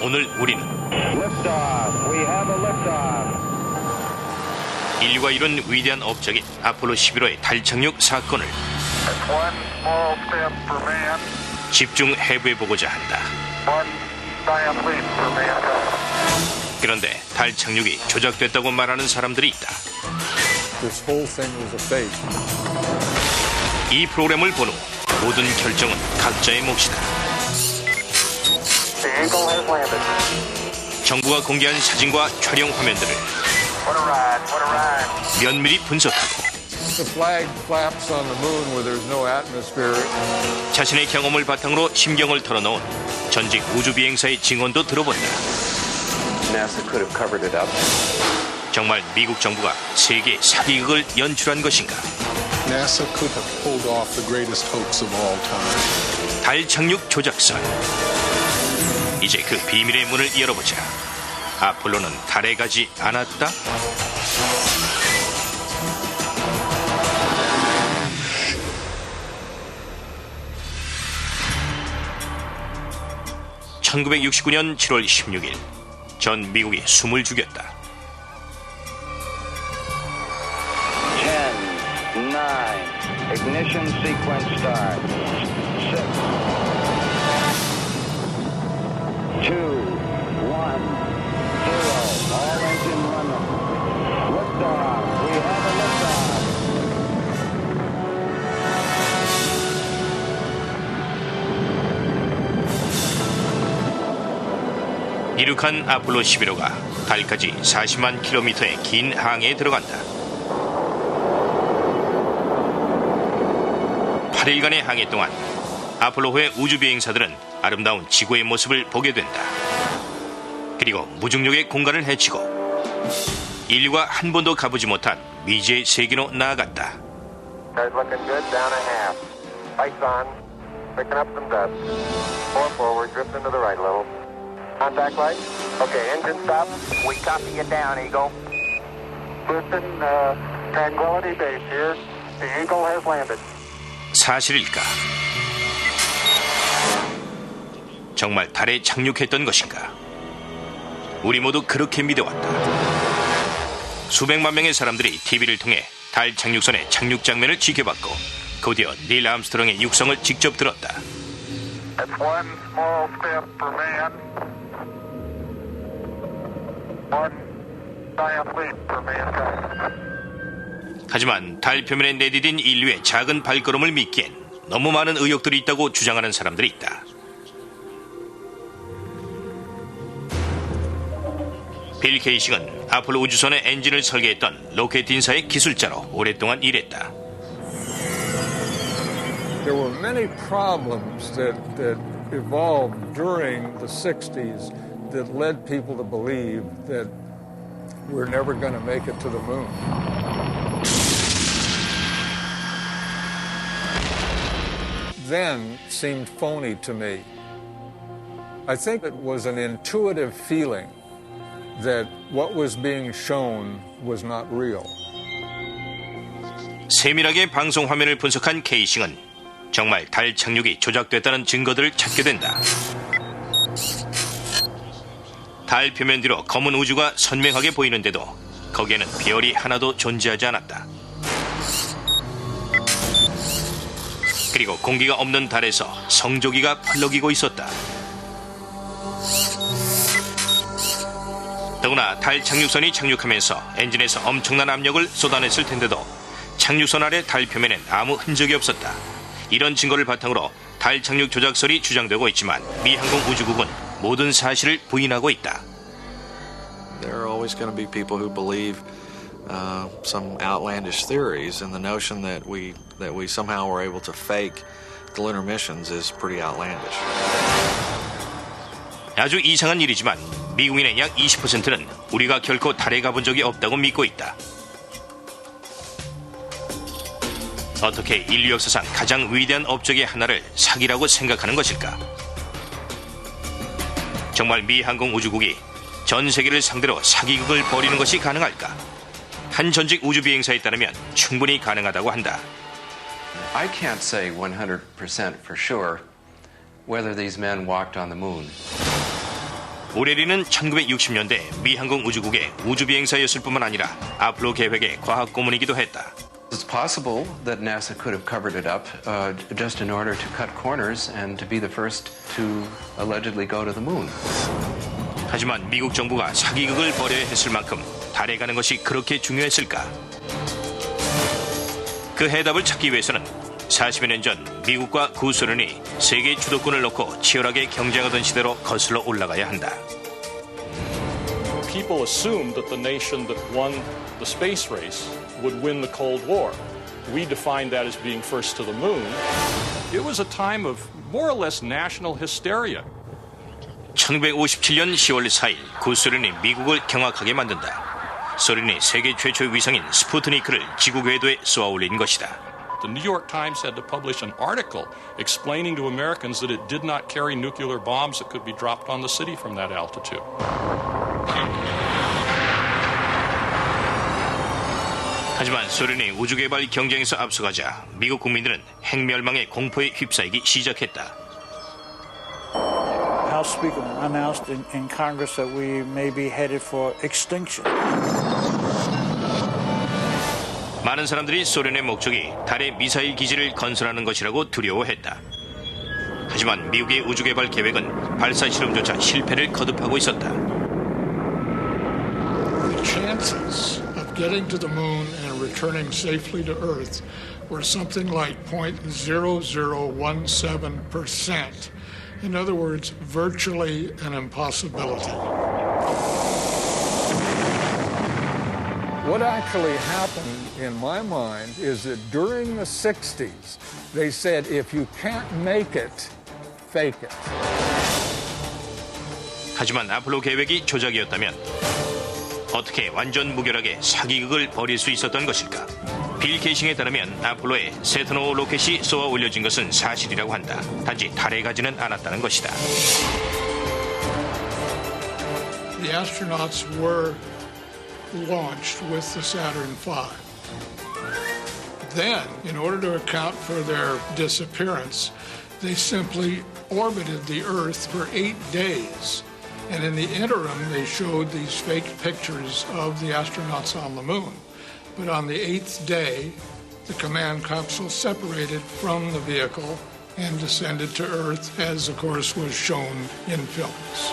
오늘 우리는 Liftoff. We have a liftoff. 인류가 이룬 위대한 업적인 아폴로 11호의 달 착륙 사건을 It's one small step for man, 집중 해부해보고자 한다. one giant leap for mankind. 그런데 달 착륙이 조작됐다고 말하는 사람들이 있다. This whole thing was a fake. 이 프로그램을 본 후 모든 결정은 각자의 몫이다. The Eagle has landed. 정부가 공개한 사진과 촬영 화면들을 What a ride, what a ride. 면밀히 분석하고 The flag flaps on the moon where there's no atmosphere. 자신의 경험을 바탕으로 심경을 털어놓은 전직 우주비행사의 증언도 들어본다. NASA could have covered it up. 정말 미국 정부가 세계 사기극을 연출한 것인가? NASA could have pulled off the greatest hoax of all time. 달 착륙 조작설. 이제 그 비밀의 문을 열어보자. 아폴로는 달에 가지 않았다? (1969년 7월 16일) 전 미국이 숨을 죽였다. 10, 9, ignition sequence start. 6, 2, 1, 0. All engine running. Liftoff. We have a liftoff. 이륙한 아폴로 11호가 달까지 40만 킬로미터의 긴 항해에 들어간다. 8일간의 항해 동안 아폴로호의 우주비행사들은 아름다운 지구의 모습을 보게 된다. 그리고 무중력의 공간을 헤치고 인류가 한 번도 가보지 못한 미지의 세계로 나아갔다. Guys looking good. Down a half. Lights on. Picking up some dust. 4 forward. Drift into the right a little. Contact light. Okay, engine stop. We copy you down, Eagle. Houston, Tranquility Base here. The Eagle has landed. 사실일까? 정말 달에 착륙했던 것인가? 우리 모두 그렇게 믿어왔다. 수백만 명의 사람들이 TV를 통해 달 착륙선의 착륙 장면을 지켜봤고 곧이어 닐 암스트롱의 육성을 직접 들었다. That's one small step for man. One giant leap for mankind. 하지만 달 표면에 내디딘 인류의 작은 발걸음을 믿기엔 너무 많은 의혹들이 있다고 주장하는 사람들이 있다. 빌 게이싱은 아폴로 우주선의 엔진을 설계했던 로켓인사의 기술자로 오랫동안 일했다. There were many problems that evolved during the 60s that led people to believe that we're never going to make it to the moon. Then seemed phony to me. I think it was an intuitive feeling that what was being shown was not real. 세밀하게 방송 화면을 분석한 게이싱은 정말 달 착륙이 조작됐다는 증거들을 찾게 된다. 달 표면 뒤로 검은 우주가 선명하게 보이는데도 거기에는 별이 하나도 존재하지 않았다. 그리고 공기가 없는 달에서 성조기가 펄럭이고 있었다. 더구나 달 착륙선이 착륙하면서 엔진에서 엄청난 압력을 쏟아냈을 텐데도 착륙선 아래 달 표면엔 아무 흔적이 없었다. 이런 증거를 바탕으로 달 착륙 조작설이 주장되고 있지만 미 항공우주국은 모든 사실을 부인하고 있다. There are always going to be people who believe some outlandish theories, and the notion that we somehow were able to fake the lunar missions is pretty outlandish. 아주 이상한 일이지만 미국인의 약 20%는 우리가 결코 달에 가본 적이 없다고 믿고 있다. 어떻게 인류 역사상 가장 위대한 업적의 하나를 사기라고 생각하는 것일까? 정말 미 항공우주국이 전 세계를 상대로 사기극을 벌이는 것이 가능할까? 한 전직 우주비행사에 따르면 충분히 가능하다고 한다. I can't say 100% for sure whether these men walked on the moon. 오레리는 1960년대 미 항공 우주국의 우주비행사였을 뿐만 아니라 아폴로 계획의 과학 고문이기도 했다. It's possible that NASA could have covered it up just in order to cut corners and to be the first to allegedly go to the moon. 하지만 미국 정부가 사기극을 벌여야 했을 만큼 달에 가는 것이 그렇게 중요했을까? 그 해답을 찾기 위해서는 40여 년 전 미국과 구소련이 세계 주도권을 놓고 치열하게 경쟁하던 시대로 거슬러 올라가야 한다. People assumed that the nation that won the space race would win the Cold War. We defined that as being first to the moon. It was a time of more or less national hysteria. 1957년 10월 4일 구소련이 미국을 경악하게 만든다. 소련이 세계 최초의 위성인 스푸트니크를 지구 궤도에 쏘아 올린 것이다. The New York Times had to publish an article explaining to Americans that it did not carry nuclear bombs that could be dropped on the city from that altitude. 하지만 소련이 우주개발 경쟁에서 앞서가자 미국 국민들은 핵멸망의 공포에 휩싸이기 시작했다. House Speaker announced in Congress that we may be headed for extinction. 많은 사람들이 소련의 목적이 달에 미사일 기지를 건설하는 것이라고 두려워했다. 하지만 미국의 우주개발 계획은 발사 실험조차 실패를 거듭하고 있었다. The chances of getting to the moon and returning safely to Earth were something like 0.0017%. In other words, virtually an impossibility. What actually happened in my mind is that during the 60s, they said, if you can't make it, fake it. 하지만 아폴로 계획이 조작이었다면 어떻게 완전 무결하게 사기극을 벌일 수 있었던 것일까? 빌 게이싱에 따르면 아폴로에 세턴5 로켓이 쏘아 올려진 것은 사실이라고 한다. 단지 달에 가지는 않았다는 것이다. The astronauts were launched with the Saturn V. Then, in order to account for their disappearance, they simply orbited the Earth for 8 days. And in the interim, they showed these fake pictures of the astronauts on the moon. But on the 8th day, the command capsule separated from the vehicle and descended to Earth, as of course was shown in films.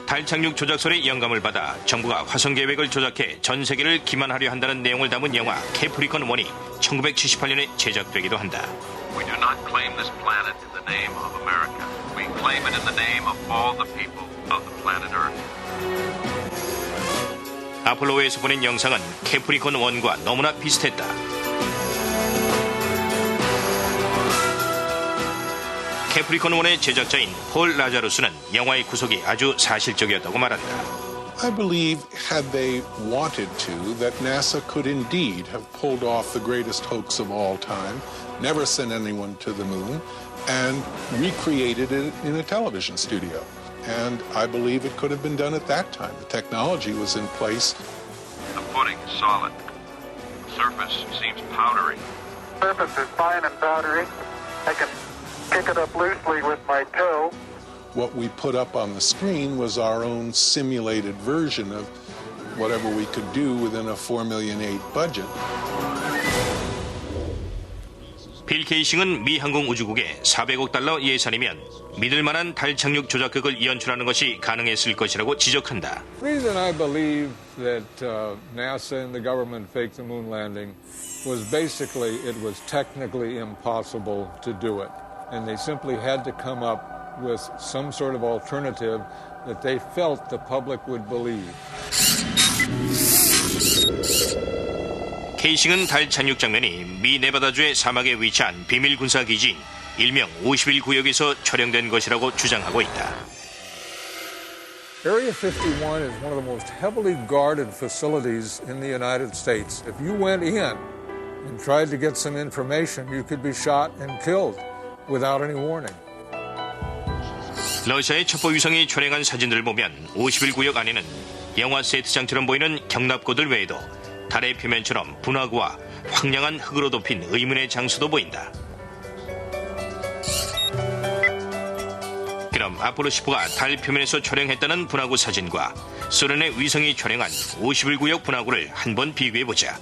달 착륙 조작설의 영감을 받아 정부가 화성 계획을 조작해 전 세계를 기만하려 한다는 내용을 담은 영화 캐프리컨 1이 1978년에 제작되기도 한다. We do not claim this planet in the name of America. We claim it in the name of all the people of the planet Earth. 아폴로에서 보낸 영상은 캐프리컨 1과 너무나 비슷했다. 캐프리컨 1의 제작자인 폴 라자루스는 영화의 구속이 아주 사실적이었다고 말한다. I believe, had they wanted to, that NASA could indeed have pulled off the greatest hoax of all time, never sent anyone to the moon, and recreated it in a television studio. And I believe it could have been done at that time. The technology was in place. The footing is solid. The surface seems powdery. The surface is fine and powdery. I can pick it up loosely with my toe. What we put up on the screen was our own simulated version of whatever we could do within a $4.8 million budget. 빌 게이싱은 미 항공 우주국의 $400억 예산이면 믿을 만한 달 착륙 조작극을 연출하는 것이 가능했을 것이라고 지적한다. The reason I believe that NASA and the government faked the moon landing was basically it was technically impossible to do it. And they simply had to come up with some sort of alternative that they felt the public would believe. 게이싱은 달 착륙 장면이 미 네바다주의 사막에 위치한 비밀 군사 기지인 일명 51 구역에서 촬영된 것이라고 주장하고 있다. Area 51 is one of the most heavily guarded facilities in the United States. If you went in and tried to get some information, you could be shot and killed without any warning. 러시아의 첩보 위성이 촬영한 사진들을 보면 51구역 안에는 영화 세트장처럼 보이는 경납고들 외에도 달의 표면처럼 분화구와 황량한 흙으로 덮인 의문의 장소도 보인다. 그럼 아폴로 15가 달 표면에서 촬영했다는 분화구 사진과 소련의 위성이 촬영한 51구역 분화구를 한번 비교해보자.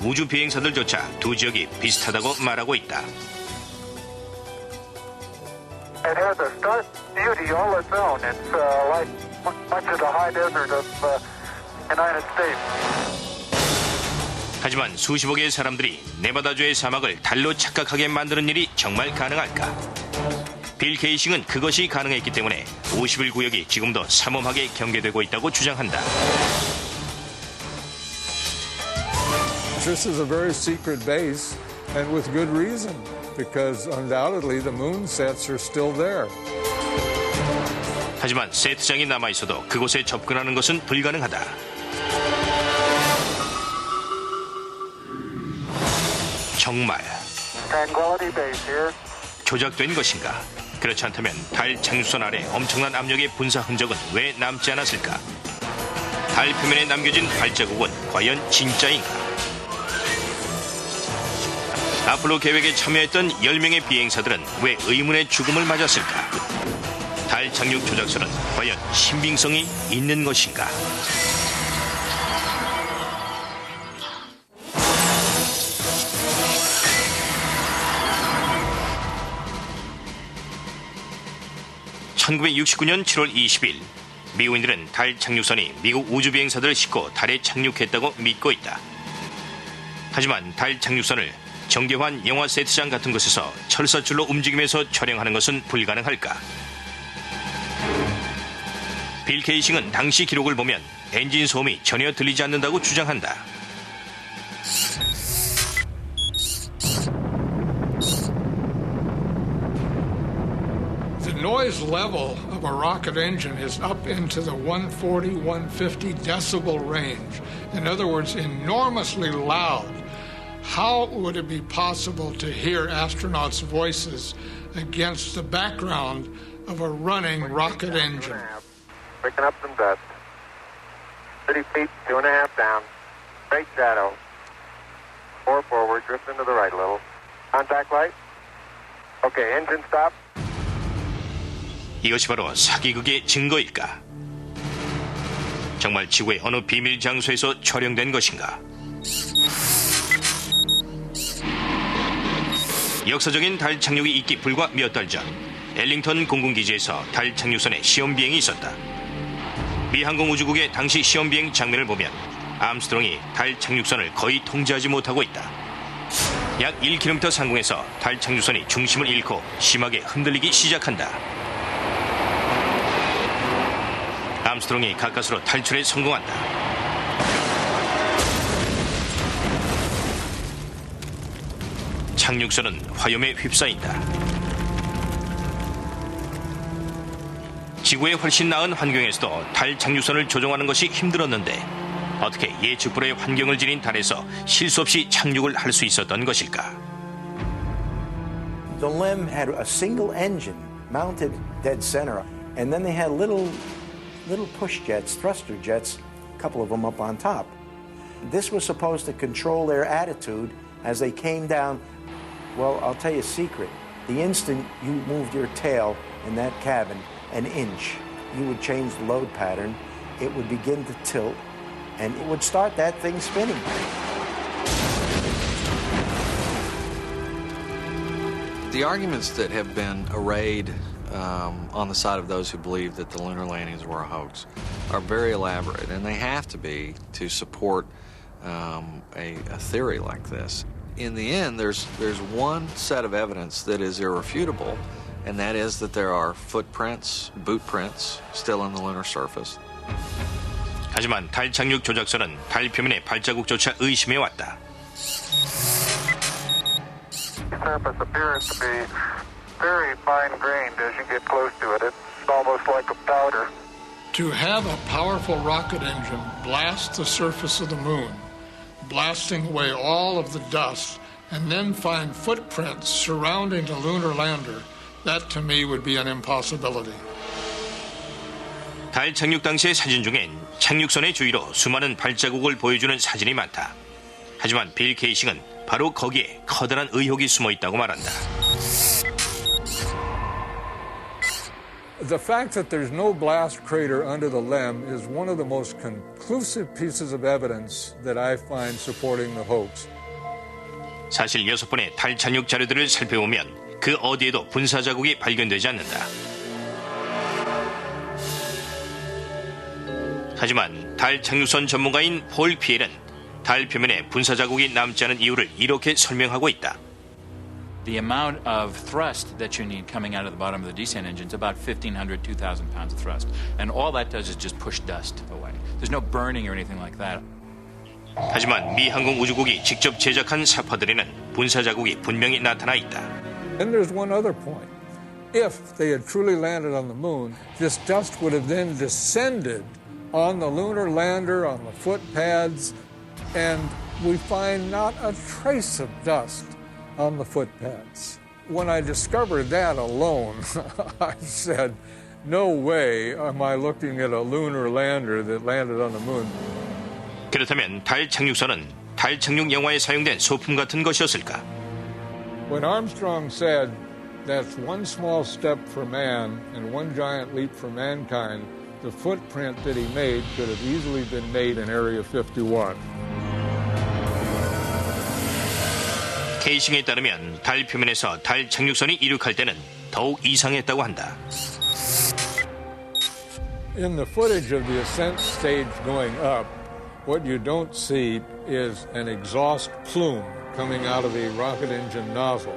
우주 비행사들조차 두 지역이 비슷하다고 말하고 있다. It has a stark beauty all its own. It's like much of the high desert of United States. 하지만 수십억의 사람들이 네바다주의 사막을 달로 착각하게 만드는 일이 정말 가능할까? 빌 케이싱은 그것이 가능했기 때문에 51구역이 지금도 삼엄하게 경계되고 있다고 주장한다. This is a very secret base, and with good reason, because undoubtedly the moon sets are still there. 하지만 세트장이 남아있어도 그곳에 접근하는 것은 불가능하다. 정말 조작된 것인가? 그렇지 않다면 달 착륙선 아래 엄청난 압력의 분사 흔적은 왜 남지 않았을까? 달 표면에 남겨진 발자국은 과연 진짜인가? 아폴로 계획에 참여했던 10명의 비행사들은 왜 의문의 죽음을 맞았을까? 달 착륙 조작설은 과연 신빙성이 있는 것인가? (1969년 7월 20일) 미국인들은 달 착륙선이 미국 우주비행사들을 싣고 달에 착륙했다고 믿고 있다. 하지만 달 착륙선을 정교한 영화 세트장 같은 곳에서 철사줄로 움직이면서 촬영하는 것은 불가능할까? 빌 케이싱은 당시 기록을 보면 엔진 소음이 전혀 들리지 않는다고 주장한다. The noise level of a rocket engine is up into the 140, 150 decibel range. In other words, enormously loud. How would it be possible to hear astronauts' voices against the background of a running rocket engine? Picking up some dust. 30 feet, 2.5 down. Straight shadow. 4 forward, drift into the right a little. Contact light. Okay, engine stop. 이것이 바로 사기극의 증거일까? 정말 지구의 어느 비밀 장소에서 촬영된 것인가? 역사적인 달 착륙이 있기 불과 몇 달 전 엘링턴 공군기지에서 달 착륙선의 시험 비행이 있었다. 미 항공우주국의 당시 시험 비행 장면을 보면 암스트롱이 달 착륙선을 거의 통제하지 못하고 있다. 약 1km 상공에서 달 착륙선이 중심을 잃고 심하게 흔들리기 시작한다. 암스트롱이 가까스로 탈출에 성공한다. 착륙선은 화염에 휩싸인다. 지구에 훨씬 나은 환경에서도 달 착륙선을 조종하는 것이 힘들었는데 어떻게 예측 불허의 환경을 지닌 달에서 실수 없이 착륙을 할 수 있었던 것일까? The LEM had a single engine mounted dead center, and then they had little push jets, thruster jets, a couple of them up on top. This was supposed to control their attitude as they came down. Well, I'll tell you a secret. The instant you moved your tail in that cabin an inch, you would change the load pattern, it would begin to tilt, and it would start that thing spinning. The arguments that have been arrayed on the side of those who believe that the lunar landings were a hoax are very elaborate, and they have to be to support a theory like this. In the end, there's one set of evidence that is irrefutable, and that is that there are footprints, boot prints, still on the lunar surface. 하지만 달 착륙 조작설은 달 표면의 발자국조차 의심해왔다. The surface appears to be very fine-grained as you get close to it. It's almost like a powder. To have a powerful rocket engine blast the surface of the moon, blasting away all of the dust, and then find footprints surrounding the lunar lander, that to me would be an impossibility. 달 착륙 당시의 사진 중엔 착륙선의 주위로 수많은 발자국을 보여주는 사진이 많다. 하지만 빌 게이싱은 바로 거기에 커다란 의혹이 숨어 있다고 말한다. The fact that there's no blast crater under the LEM is one of the most conclusive pieces of evidence that I find supporting the hoax. 사실 6번의 달 착륙 자료들을 살펴보면 그 어디에도 분사 자국이 발견되지 않는다. 하지만 달 착륙선 전문가인 폴 피엘은 달 표면에 분사 자국이 남지 않은 이유를 이렇게 설명하고 있다. The amount of thrust that you need coming out of the bottom of the descent engine is about 1,500, 2,000 pounds of thrust. And all that does is just push dust away. There's no burning or anything like that. 하지만 미 항공우주국이 직접 제작한 사파들에는 분사 자국이 분명히 나타나 있다. And there's one other point. If they had truly landed on the moon, this dust would have then descended on the lunar lander, on the foot pads, and we find not a trace of dust on the foot pads. When I discovered that alone, I said, no way am I looking at a lunar lander that landed on the moon. 그렇다면 달 착륙선은 달 착륙 영화에 사용된 소품 같은 것이었을까? When Armstrong said, that's one small step for man and one giant leap for mankind, the footprint that he made could have easily been made in Area 51. 게이싱에 따르면 달 표면에서 달 착륙선이 이륙할 때는 더욱 이상했다고 한다. In the footage of the ascent stage going up, what you don't see is an exhaust plume coming out of the rocket engine nozzle.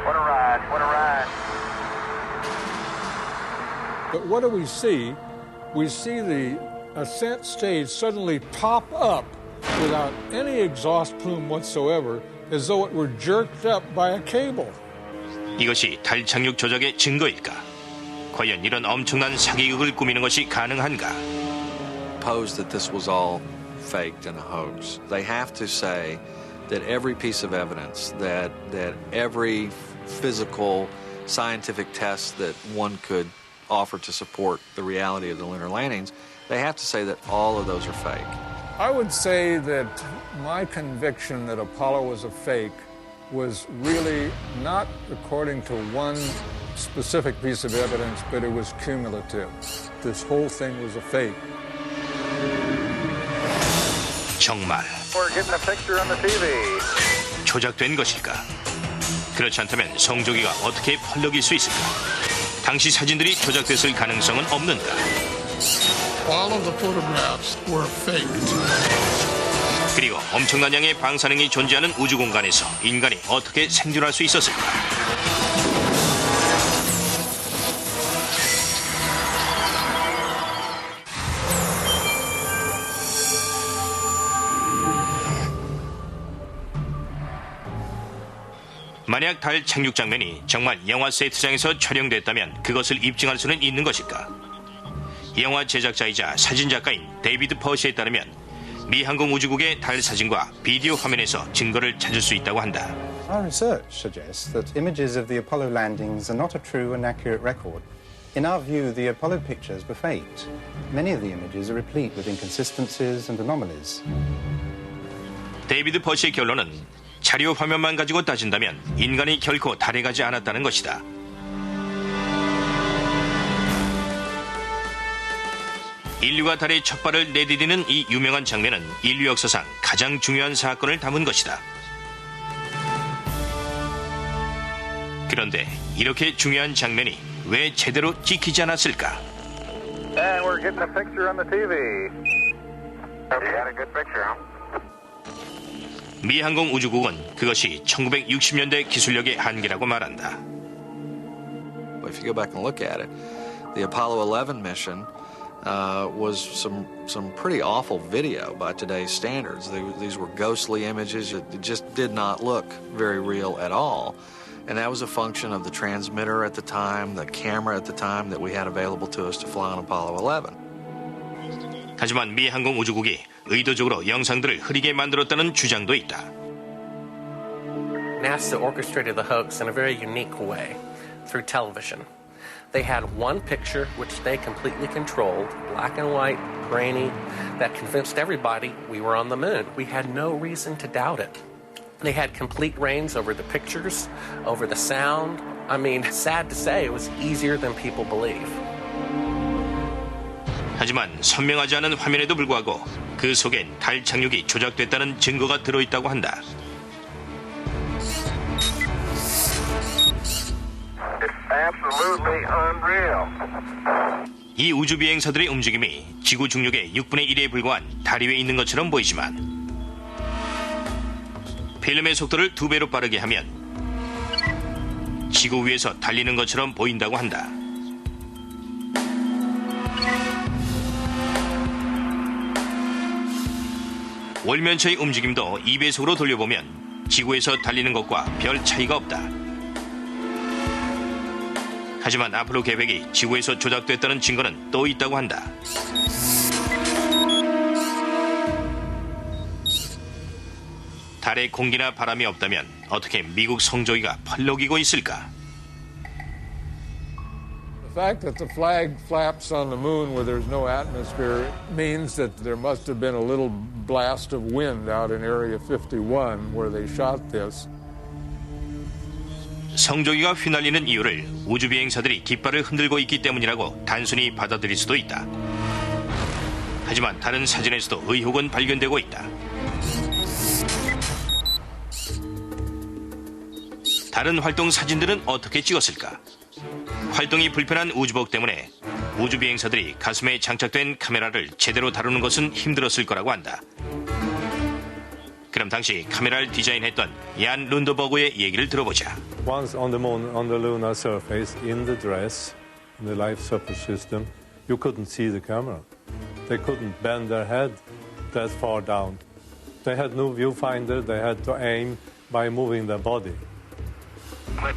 What a ride, what a ride. But what do we see? We see the ascent stage suddenly pop up without any exhaust plume whatsoever, as though it were jerked up by a cable. 이것이 달 착륙 조작의 증거일까? 과연 이런 엄청난 사기극을 꾸미는 것이 가능한가? Pose that this was all faked and a hoax. They have to say that every piece of evidence, that every physical, scientific test that one could offer to support the reality of the lunar landings, they have to say that all of those are fake. I would say that my conviction that Apollo was a fake was really not according to one specific piece of evidence, but it was cumulative. This whole thing was a fake. 정말 We're getting a picture on the TV. 조작된 것일까? 그렇지 않다면 성조기가 어떻게 펄럭일 수 있을까? 당시 사진들이 조작됐을 가능성은 없는가? All of the photographs were faked. 그리고 엄청난 양의 방사능이 존재하는 우주 공간에서 인간이 어떻게 생존할 수 있었을까? 만약 달 착륙 장면이 정말 영화 세트장에서 촬영됐다면 그것을 입증할 수는 있는 것일까? 영화 제작자이자 사진작가인 데이비드 퍼시에 따르면 미 항공우주국의 달 사진과 비디오 화면에서 증거를 찾을 수 있다고 한다. Our research suggests that images of the Apollo landings are not a true and accurate record. In our view, the Apollo pictures were faked. Many of the images are replete with inconsistencies and anomalies. 데이비드 퍼시의 결론은 자료 화면만 가지고 따진다면 인간이 결코 달에 가지 않았다는 것이다. 인류가 달에 첫 발을 내디디는 이 유명한 장면은 인류 역사상 가장 중요한 사건을 담은 것이다. 그런데 이렇게 중요한 장면이 왜 제대로 찍히지 않았을까? And we're getting a picture on the TV. You got a good picture, huh? 미 항공우주국은 그것이 1960년대 기술력의 한계라고 말한다. If you go back and look at it, the Apollo 11 mission was some pretty awful video by today's standards. These were ghostly images. It just did not look very real at all. And that was a function of the transmitter at the time, the camera at the time that we had available to us to fly on Apollo 11. 하지만 미 항공우주국이 의도적으로 영상들을 흐리게 만들었다는 주장도 있다. NASA orchestrated the hoax in a very unique way through television. They had one picture, which they completely controlled, black and white, grainy, that convinced everybody we were on the moon. We had no reason to doubt it. They had complete reins over the pictures, over the sound. I mean, sad to say, it was easier than people believe. 하지만 선명하지 않은 화면에도 불구하고 그 속엔 달 착륙이 조작됐다는 증거가 들어있다고 한다. Absolutely unreal. 이 우주 비행사들의 움직임이 지구 중력의 6분의 1에 불과한 달 위에 있는 것처럼 보이지만 필름의 속도를 2배로 빠르게 하면 지구 위에서 달리는 것처럼 보인다고 한다. 월면체의 움직임도 2배속으로 돌려보면 지구에서 달리는 것과 별 차이가 없다. 하지만 아폴로 계획이 지구에서 조작됐다는 증거는 또 있다고 한다. 달에 공기나 바람이 없다면 어떻게 미국 성조기가 펄럭이고 있을까? The fact that the flag flaps on the moon where there's no atmosphere means that there must have been a little blast of wind out in Area 51 where they shot this. 성조기가 휘날리는 이유를 우주 비행사들이 깃발을 흔들고 있기 때문이라고 단순히 받아들일 수도 있다. 하지만 다른 사진에서도 의혹은 발견되고 있다. 다른 활동 사진들은 어떻게 찍었을까? 활동이 불편한 우주복 때문에 우주 비행사들이 가슴에 장착된 카메라를 제대로 다루는 것은 힘들었을 거라고 한다. 그럼 당시 카메라를 디자인했던 얀 룬더버그의 얘기를 들어보자. Once on the moon, on the lunar surface, in the dress, in the life support system, you couldn't see the camera. They couldn't bend their head that far down. They had no viewfinder. They had to aim by moving their body. Click.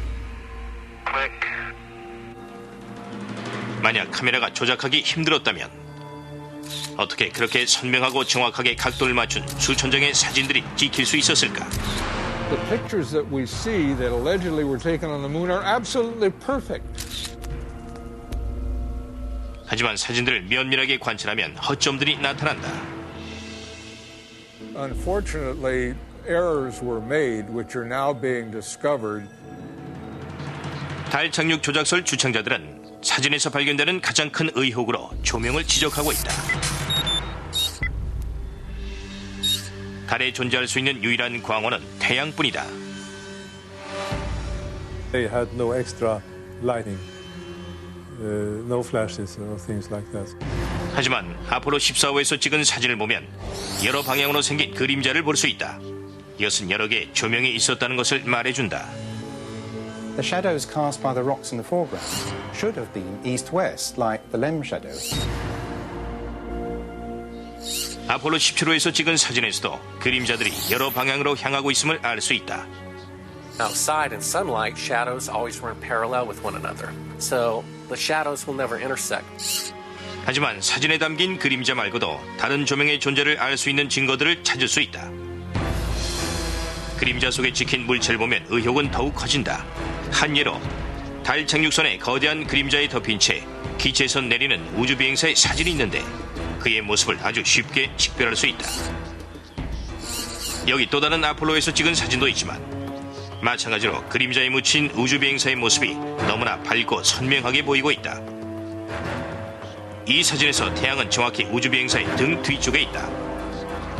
Click. 만약 카메라가 조작하기 힘들었다면 어떻게 그렇게 선명하고 정확하게 각도를 맞춘 수천 장의 사진들이 찍힐 수 있었을까? The pictures that we see that allegedly were taken on the moon are absolutely perfect. 하지만 사진들을 면밀하게 관찰하면 허점들이 나타난다. Unfortunately, errors were made which are now being discovered. 달 착륙 조작설 주창자들은 사진에서 발견되는 가장 큰 의혹으로 조명을 지적하고 있다. 달에 존재할 수 있는 유일한 광원은 태양뿐이다. They had no extra lighting, no flashes or things like that. 하지만 아폴로 14호에서 찍은 사진을 보면 여러 방향으로 생긴 그림자를 볼 수 있다. 이것은 여러 개의 조명이 있었다는 것을 말해준다. The shadows cast by the rocks in the foreground should have been east-west, like the Lem shadow. 아폴로 17호에서 찍은 사진에서도 그림자들이 여러 방향으로 향하고 있음을 알 수 있다. Outside in sunlight, shadows always run parallel with one another. So the shadows will never intersect. 하지만 사진에 담긴 그림자 말고도 다른 조명의 존재를 알 수 있는 증거들을 찾을 수 있다. 그림자 속에 찍힌 물체를 보면 의혹은 더욱 커진다. 한 예로 달 착륙선에 거대한 그림자에 덮인 채 기체에서 내리는 우주 비행사의 사진이 있는데 그의 모습을 아주 쉽게 식별할 수 있다. 여기 또 다른 아폴로에서 찍은 사진도 있지만 마찬가지로 그림자에 묻힌 우주 비행사의 모습이 너무나 밝고 선명하게 보이고 있다. 이 사진에서 태양은 정확히 우주 비행사의 등 뒤쪽에 있다.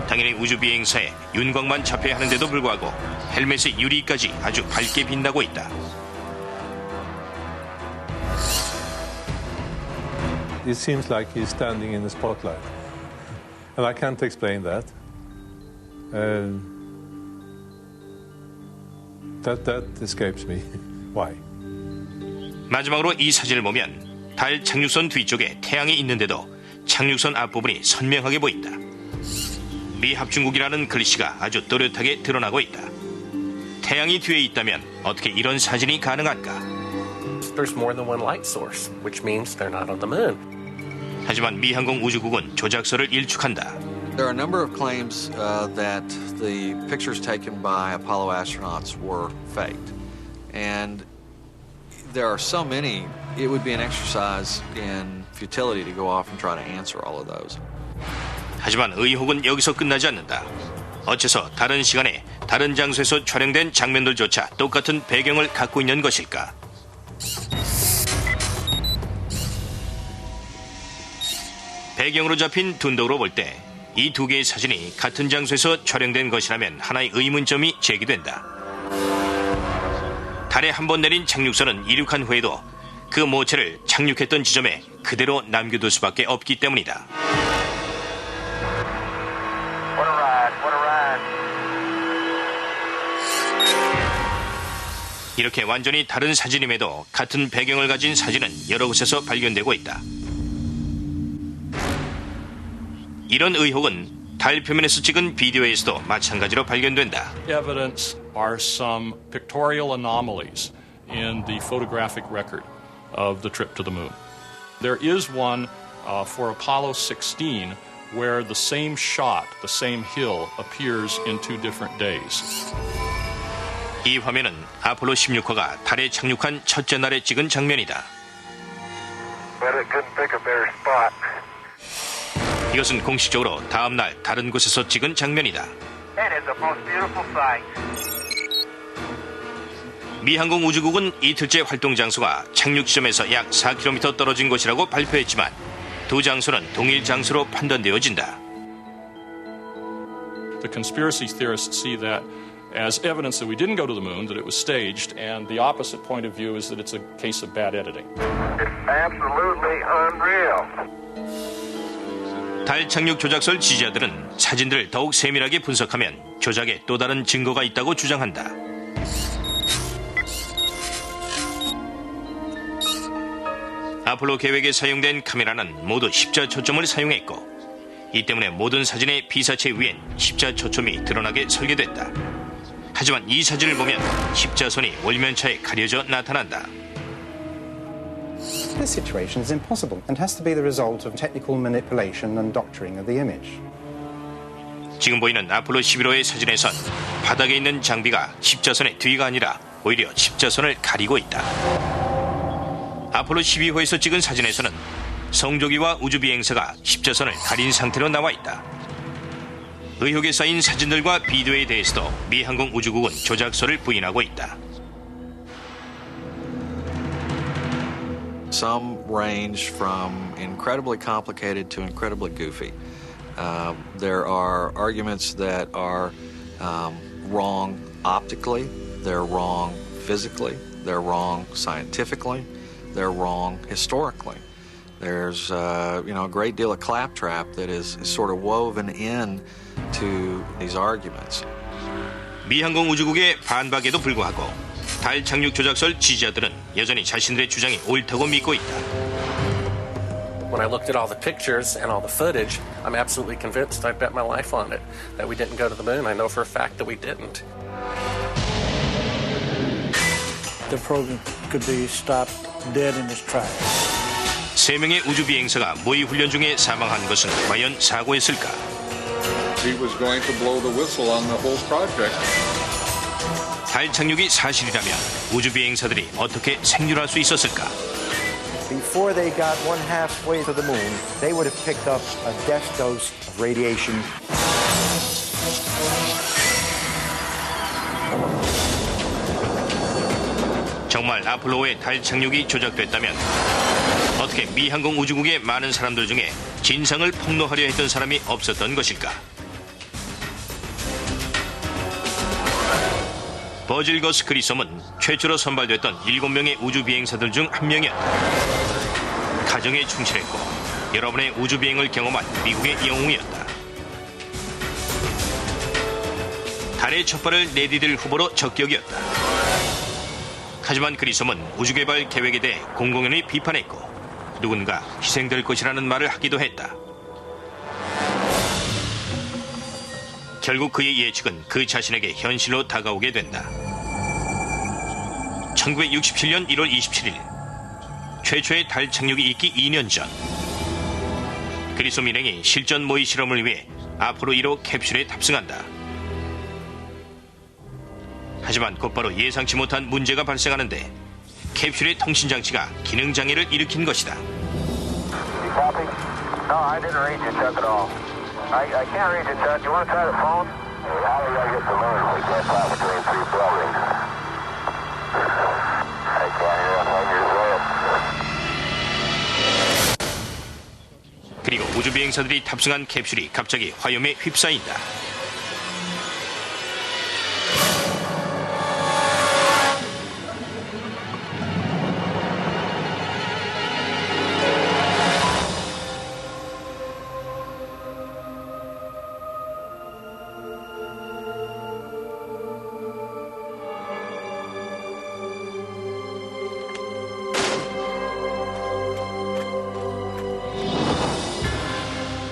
당연히 우주 비행사에 윤곽만 잡혀야 하는데도 불구하고 헬멧의 유리까지 아주 밝게 빛나고 있다. It seems like he's standing in the spotlight, and I can't explain that. That escapes me. Why? 마지막으로 이 사진을 보면 달 착륙선 뒤쪽에 태양이 있는데도 착륙선 앞부분이 선명하게 보인다. 미합중국이라는 글씨가 아주 또렷하게 드러나고 있다. 태양이 뒤에 있다면 어떻게 이런 사진이 가능할까? There's more than one light source, which means they're not on the moon. 하지만 미 항공 우주국은 조작설을 일축한다. There are a number of claims that the pictures taken by Apollo astronauts were faked. And There are so many, it would be an exercise in futility to go off and try to answer all of those. 하지만 의혹은 여기서 끝나지 않는다. 어째서 다른 시간에 다른 장소에서 촬영된 장면들조차 똑같은 배경을 갖고 있는 것일까? 배경으로 잡힌 둔덕으로 볼 때 이 두 개의 사진이 같은 장소에서 촬영된 것이라면 하나의 의문점이 제기된다. 달에 한 번 내린 착륙선은 이륙한 후에도 그 모체를 착륙했던 지점에 그대로 남겨둘 수밖에 없기 때문이다. 이렇게 완전히 다른 사진임에도 같은 배경을 가진 사진은 여러 곳에서 발견되고 있다. 이런 의혹은 달 표면에서 찍은 비디오에서도 마찬가지로 발견된다. Evidence are some pictorial anomalies in the photographic record of the trip to the moon. There is one for Apollo 16 where the same shot, the same hill appears in two different days. 이 화면은 아폴로 16호가 달에 착륙한 첫째 날에 찍은 장면이다. But it couldn't pick a better spot. 이것은 공식적으로 다음 날 다른 곳에서 찍은 장면이다. That is the most beautiful sight. 미 항공우주국은 이틀째 활동 장소가 착륙 지점에서 약 4km 떨어진 곳이라고 발표했지만 두 장소는 동일 장소로 판단되어진다. The conspiracy theorists see that as evidence that we didn't go to the moon, that it was staged, and the opposite point of view is that it's a case of bad editing. It's absolutely unreal. 달 착륙 조작설 지지자들은 사진들을 더욱 세밀하게 분석하면 조작에 또 다른 증거가 있다고 주장한다. 아폴로 계획에 사용된 카메라는 모두 십자 초점을 사용했고 이 때문에 모든 사진의 비사체 위엔 십자 초점이 드러나게 설계됐다. 하지만 이 사진을 보면 십자선이 월면차에 가려져 나타난다. This situation is impossible and has to be the result of technical manipulation and doctoring of the image. 지금 보이는 아폴로 11호의 사진에선 바닥에 있는 장비가 십자선의 뒤가 아니라 오히려 십자선을 가리고 있다. 아폴로 12호에서 찍은 사진에서는 성조기와 우주비행사가 십자선을 가린 상태로 나와 있다. 의혹에 쌓인 사진들과 비디오에 대해서도 미 항공우주국은 조작설을 부인하고 있다. Some range from incredibly complicated to incredibly goofy. There are arguments that are wrong optically, they're wrong physically, they're wrong scientifically, they're wrong historically. There's a great deal of claptrap that is sort of woven in to these arguments. 미 항공우주국의 반박에도 불구하고 달 착륙 조작설 지지자들은 여전히 자신들의 주장이 옳다고 믿고 있다. When I looked at all the pictures and all the footage, I'm absolutely convinced, I bet my life on it, that we didn't go to the moon. I know for a fact that we didn't. The program could be stopped dead in its tracks. 3명의 우주비행사가 모의 훈련 중에 사망한 것은 과연 사고였을까? He was going to blow the whistle on the whole project. 달 착륙이 사실이라면 우주비행사들이 어떻게 생존할 수 있었을까? Before they got one halfway to the moon, they would have picked up a death dose of radiation. 정말 아폴로의 달 착륙이 조작됐다면 어떻게 미 항공우주국의 많은 사람들 중에 진상을 폭로하려 했던 사람이 없었던 것일까? 버질 거스 그리솜은 최초로 선발됐던 7명의 우주비행사들 중 한 명이었다. 가정에 충실했고 여러 번의 우주비행을 경험한 미국의 영웅이었다. 달의 첫 발을 내디딜 후보로 적격이었다. 하지만 그리솜은 우주개발 계획에 대해 공공연히 비판했고 누군가 희생될 것이라는 말을 하기도 했다. 결국 그의 예측은 그 자신에게 현실로 다가오게 된다. 1967년 1월 27일 최초의 달 착륙이 있기 2년 전 그리솜 일행이 실전 모의 실험을 위해 아폴로 1호 캡슐에 탑승한다. 하지만 곧바로 예상치 못한 문제가 발생하는데 캡슐의 통신 장치가 기능 장애를 일으킨 것이다. Copy? No, I didn't read your chuck at all. I can't read your chuck. You want to try the phone? How do I get the moon? We can't fly between three buildings. I can't hear a thing you're saying. 그리고 우주 비행사들이 탑승한 캡슐이 갑자기 화염에 휩싸인다.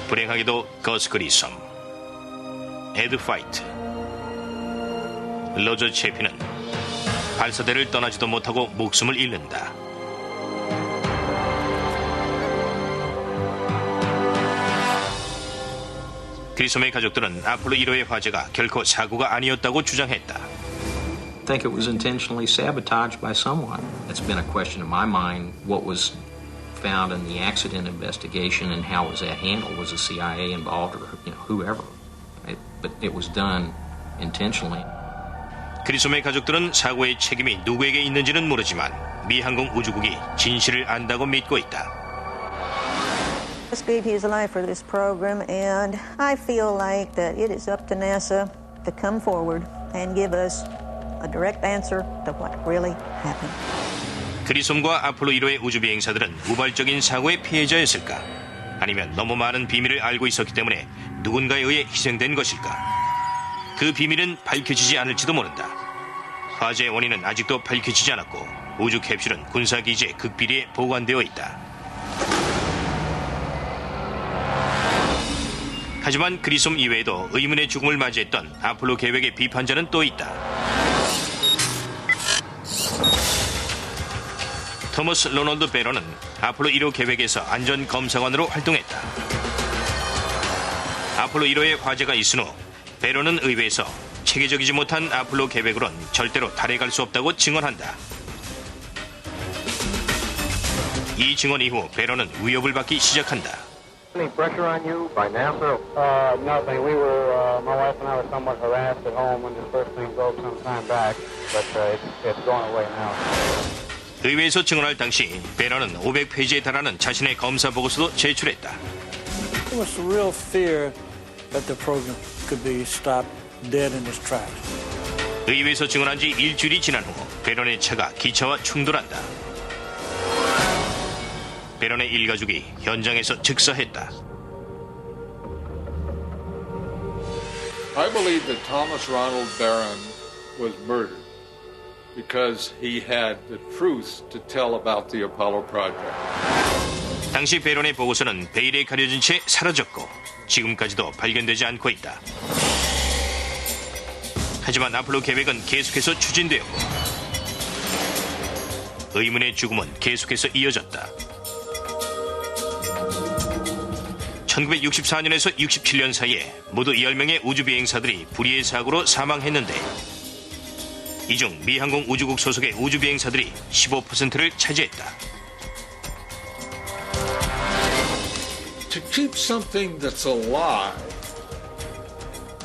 불행하게도 거스 그리섬, 에드 파이트, 로저 채피는 발사대를 떠나지도 못하고 목숨을 잃는다. 그리섬의 가족들은 아폴로 1호의 화재가 결코 사고가 아니었다고 주장했다. I think it was intentionally sabotaged by someone. It's been a question in my mind, what was found in the accident investigation and how was that handled? Was the CIA involved or whoever? But it was done intentionally. 그리솜의 가족들은 사고의 책임이 누구에게 있는지는 모르지만 미 항공 우주국이 진실을 안다고 믿고 있다. He gave his life for this program, and I feel like that it is up to NASA to come forward and give us a direct answer to what really happened. 그리솜과 아폴로 1호의 우주 비행사들은 우발적인 사고의 피해자였을까? 아니면 너무 많은 비밀을 알고 있었기 때문에 누군가에 의해 희생된 것일까? 그 비밀은 밝혀지지 않을지도 모른다. 화재의 원인은 아직도 밝혀지지 않았고 우주 캡슐은 군사기지에 극비리에 보관되어 있다. 하지만 그리솜 이외에도 의문의 죽음을 맞이했던 아폴로 계획의 비판자는 또 있다. 토머스 로널드 베런은 아폴로 1호 계획에서 안전검사관으로 활동했다. 아폴로 1호의 화재가 있은 후 베런은 의회에서 체계적이지 못한 아폴로 계획으론 절대로 달에 갈 수 없다고 증언한다. 이 증언 이후 베런은 위협을 받기 시작한다. Any pressure on you by NASA? Nothing. We were, my wife and I were somewhat harassed at home when this first thing broke some time back, but it's going away now. 의회에서 증언할 당시 베런은 500페이지에 달하는 자신의 검사 보고서도 제출했다. There was a real fear that the program could be stopped dead in its tracks. 의회에서 증언한 지 일주일이 지난 후 베런의 차가 기차와 충돌한다. 베런의 일가족이 현장에서 즉사했다. I believe that Thomas Ronald Barron was murdered because he had the truth to tell about the Apollo project. 당시 베런의 보고서는 베일에 가려진 채 사라졌고 지금까지도 발견되지 않고 있다. 하지만 아폴로 계획은 계속해서 추진되었고 의문의 죽음은 계속해서 이어졌다. 1964년에서 67년 사이에 모두 10명의 우주비행사들이 불의의 사고로 사망했는데 이 중 미항공 우주국 소속의 우주비행사들이 15%를 차지했다. To keep something that's alive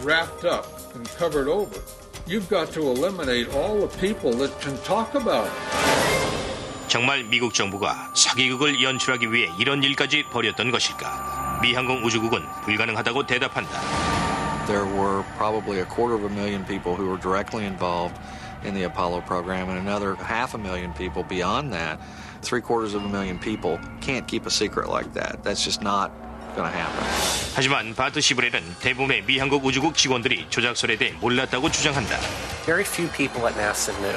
wrapped up and covered over, you've got to eliminate all the people that can talk about it. 정말 미국 정부가 사기극을 연출하기 위해 이런 일까지 벌였던 것일까? 미항공 우주국은 불가능하다고 대답한다. There were probably 250,000 people who were directly involved in the Apollo program and another 500,000 people beyond that. 750,000 people can't keep a secret like that. That's just not going to happen. 하지만 바트 시브렐은 대부분의 미항공 우주국 직원들이 조작설에 대해 몰랐다고 주장한다. Very few people at NASA knew.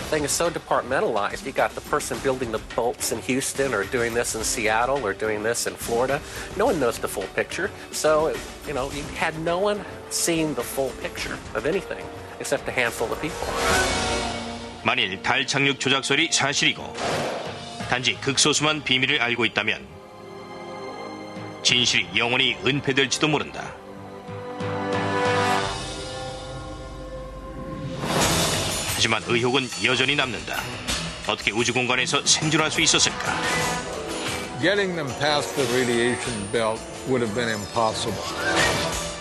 The thing is so departmentalized. You got the person building the bolts in Houston or doing this in Seattle or doing this in Florida. No one knows the full picture. So, you had no one seeing the full picture of anything except a handful of people. 만일 달 착륙 조작설이 사실이고 단지 극소수만 비밀을 알고 있다면 진실이 영원히 은폐될지도 모른다. 하지만 의혹은 여전히 남는다. 어떻게 우주 공간에서 생존할 수 있었을까? Getting them past the radiation belt would have been impossible.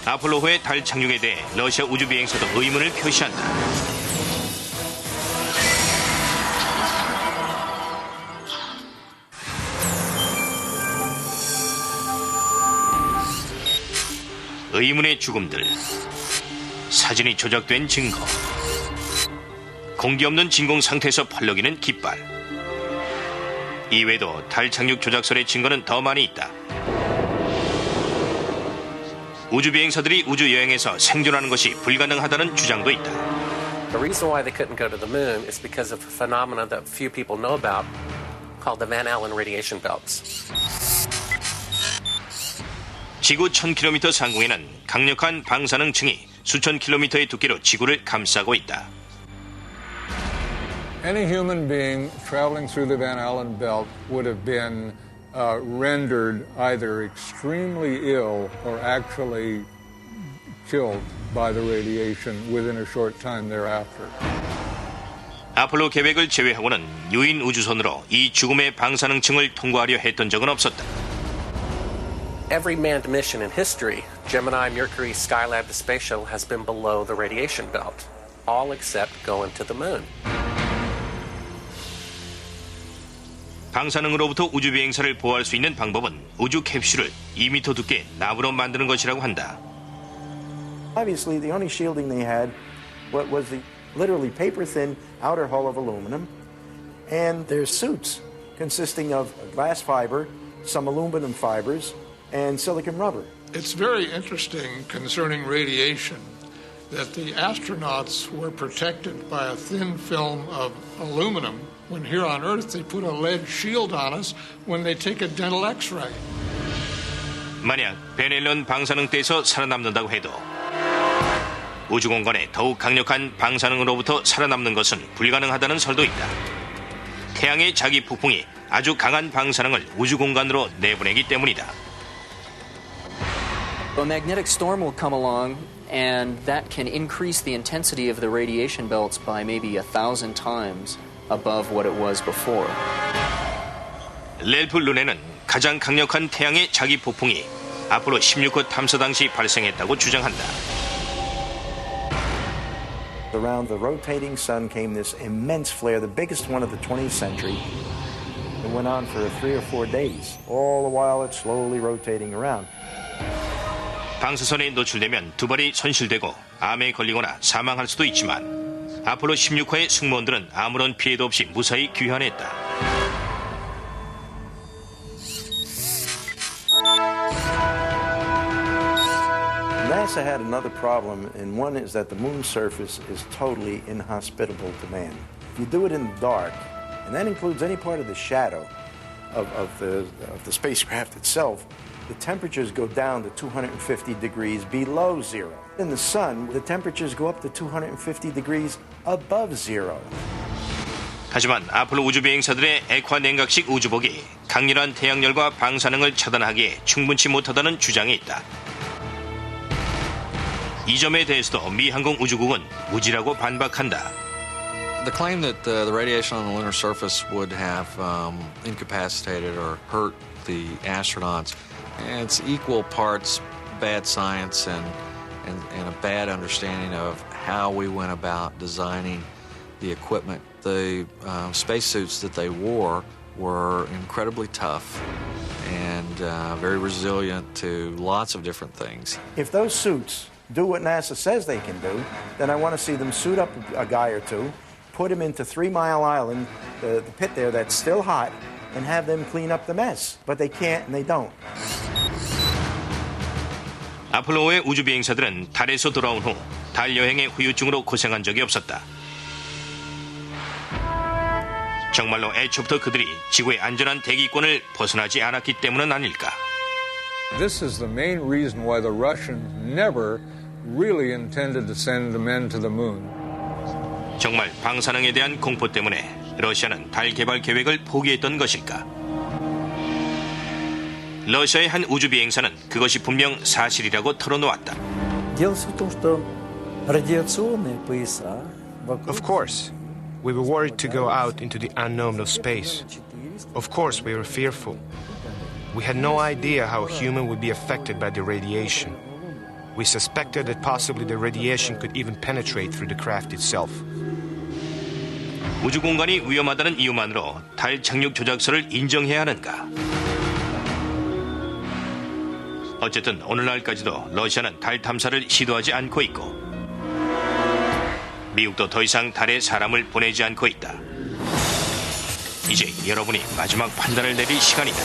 아폴로호의 달 착륙에 대해 러시아 우주 비행사도 의문을 표시한다. 의문의 죽음들, 사진이 조작된 증거, 공기 없는 진공 상태에서 펄럭이는 깃발. 이외에도 달 착륙 조작설의 증거는 더 많이 있다. 우주 비행사들이 우주 여행에서 생존하는 것이 불가능하다는 주장도 있다. The reason why they couldn't go to the moon is because of a phenomenon that few people know about called the Van Allen radiation belts. 지구 1000km 상공에는 강력한 방사능층이 수천 킬로미터의 두께로 지구를 감싸고 있다. Any human being traveling through the Van Allen belt would have been rendered either extremely ill or actually killed by the radiation within a short time thereafter. 아폴로 계획을 제외하고는 유인 우주선으로 이 죽음의 방사능층을 통과하려 했던 적은 없었다. Every manned mission in history, Gemini, Mercury, Skylab, the space shuttle, has been below the radiation belt, all except going to the moon. 방사능으로부터 우주 비행사를 보호할 수 있는 방법은 우주 캡슐을 2m 두께 나무로 만드는 것이라고 한다. Obviously, the only shielding they had was the literally paper-thin outer hull of aluminum, and their suits consisting of glass fiber, some aluminum fibers, and silicon rubber. It's very interesting concerning radiation that the astronauts were protected by a thin film of aluminum when here on Earth they put a lead shield on us when they take a dental x-ray. 만약 베넬론 방사능대에서 살아남는다고 해도 우주공간에 더욱 강력한 방사능으로부터 살아남는 것은 불가능하다는 설도 있다. 태양의 자기 폭풍이 아주 강한 방사능을 우주공간으로 내보내기 때문이다. A magnetic storm will come along and that can increase the intensity of the radiation belts by maybe 1,000 times above what it was before. 렐프 루네는 가장 강력한 태양의 자기 폭풍이 아폴로 16호 탐사 당시 발생했다고 주장한다. Around the rotating sun came this immense flare, the biggest one of the 20th century. It went on for 3 or 4 days. All the while it's slowly rotating around. 방사선에 노출되면 두 발이 손실되고 암에 걸리거나 사망할 수도 있지만 아폴로 16호의 승무원들은 아무런 피해도 없이 무사히 귀환했다. NASA had another problem, and one is that the moon's surface is totally inhospitable to man. If you do it in the dark, and that includes any part of the shadow of the spacecraft itself, the temperatures go down to 250 degrees below zero. In the sun, the temperatures go up to 250 degrees above zero. 하지만 아폴로 우주 비행사들의 액화 냉각식 우주복이 강렬한 태양열과 방사능을 차단하기에 충분치 못하다는 주장이 있다. 이 점에 대해서도 미 항공 우주국은 무지라고 반박한다. The claim that the radiation on the lunar surface would have incapacitated or hurt the astronauts, it's equal parts bad science and a bad understanding of how we went about designing the equipment. The spacesuits that they wore were incredibly tough and very resilient to lots of different things. If those suits do what NASA says they can do, then I want to see them suit up a guy or two, put him into 3 Mile Island, the pit there that's still hot, and have them clean up the mess. But they can't and they don't. 아폴로의 우주 비행사들은 달에서 돌아온 후 달 여행의 후유증으로 고생한 적이 없었다. 정말로 애초부터 그들이 지구의 안전한 대기권을 벗어나지 않았기 때문은 아닐까? This is the main reason why the Russians never really intended to send the men to the moon. 정말 방사능에 대한 공포 때문에 러시아는 달 개발 계획을 포기했던 것일까? 러시아의 한 우주 비행사는 그것이 분명 사실이라고 털어놓았다. Дело в том, что радиационные пояса Of course. We were worried to go out into the unknown of space. Of course, we were fearful. We had no idea how human would be affected by the radiation. We suspected that possibly the radiation could even penetrate through the craft itself. 우주 공간이 위험하다는 이유만으로 달 착륙 조작서를 인정해야 하는가? 어쨌든 오늘날까지도 러시아는 달 탐사를 시도하지 않고 있고 미국도 더 이상 달에 사람을 보내지 않고 있다. 이제 여러분이 마지막 판단을 내릴 시간이다.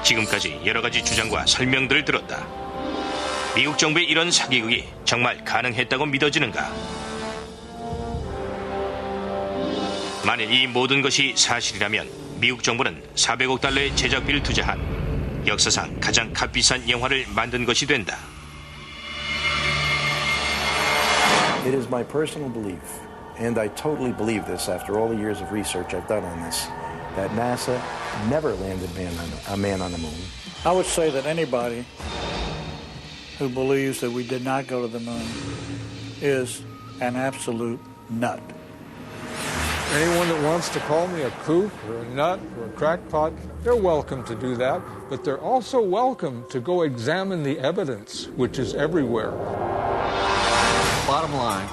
지금까지 여러 가지 주장과 설명들을 들었다. 미국 정부의 이런 사기극이 정말 가능했다고 믿어지는가? 만일 이 모든 것이 사실이라면 미국 정부는 400억 달러의 제작비를 투자한 역사상 가장 값비싼 영화를 만든 것이 된다. It is my personal belief, and I totally believe this after all the years of research I've done on this, that NASA never landed a man on the moon. I would say that anybody who believes that we did not go to the moon is an absolute nut. Anyone that wants to call me a kook or a nut or a crackpot, they're welcome to do that, but they're also welcome to go examine the evidence, which is everywhere. Bottom line,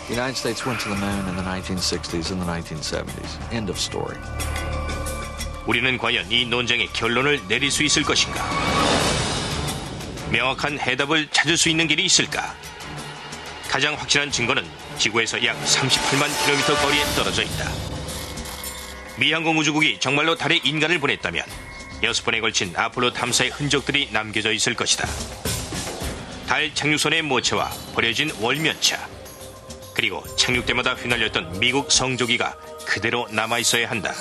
the United States went to the moon in the 1960s and the 1970s. End of story. 우리는 과연 이 논쟁의 결론을 내릴 수 있을 것인가? 명확한 해답을 찾을 수 있는 길이 있을까? 가장 확실한 증거는 지구에서 약 38만 킬로미터 거리에 떨어져 있다. 미 항공우주국이 정말로 달에 인간을 보냈다면 6번에 걸친 아폴로 탐사의 흔적들이 남겨져 있을 것이다. 달 착륙선의 모처와 버려진 월면차, 그리고 착륙 때마다 휘날렸던 미국 성조기가 그대로 남아있어야 한다.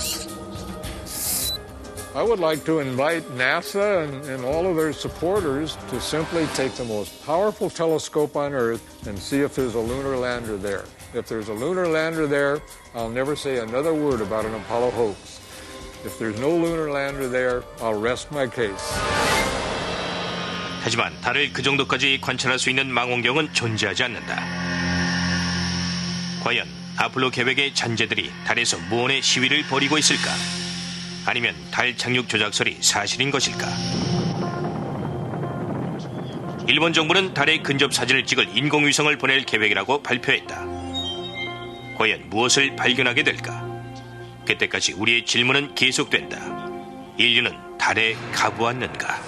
I would like to invite NASA and all of their supporters to simply take the most powerful telescope on Earth and see if there's a lunar lander there. If there's a lunar lander there, I'll never say another word about an Apollo hoax. If there's no lunar lander there, I'll rest my case. 하지만 달을 그 정도까지 관찰할 수 있는 망원경은 존재하지 않는다. 과연 아폴로 계획의 잔재들이 달에서 무언의 시위를 벌이고 있을까? 아니면 달 착륙 조작설이 사실인 것일까? 일본 정부는 달의 근접 사진을 찍을 인공위성을 보낼 계획이라고 발표했다. 과연 무엇을 발견하게 될까? 그때까지 우리의 질문은 계속된다. 인류는 달에 가보았는가?